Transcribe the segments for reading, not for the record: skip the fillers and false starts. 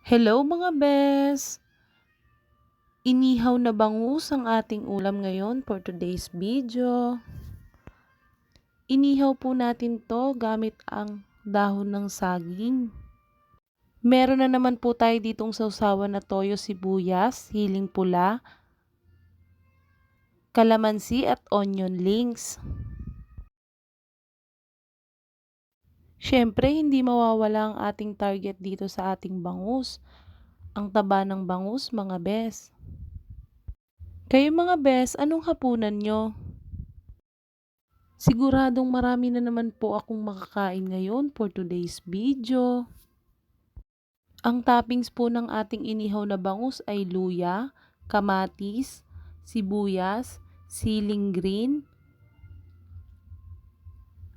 Hello mga bes! Inihaw na bangus ang ating ulam ngayon for today's video. Inihaw po natin to gamit ang dahon ng saging. Meron na naman po tayo ditong sausawan na toyo, sibuyas, siling pula, kalamansi at onion rings. Siyempre, hindi mawawala ang ating target dito sa ating bangus. Ang taba ng bangus, mga bes. Kayo mga bes, anong hapunan nyo? Siguradong marami na naman po akong makakain ngayon for today's video. Ang toppings po ng ating inihaw na bangus ay luya, kamatis, sibuyas, siling green,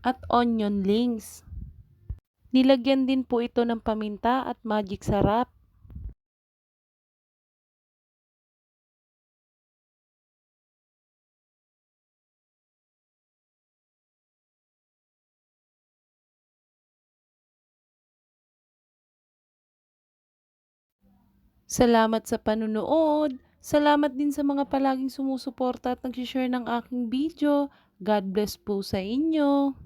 at onion rings. Nilagyan din po ito ng paminta at magic sarap. Salamat sa panunood. Salamat din sa mga palaging sumusuporta at nag-share ng aking video. God bless po sa inyo.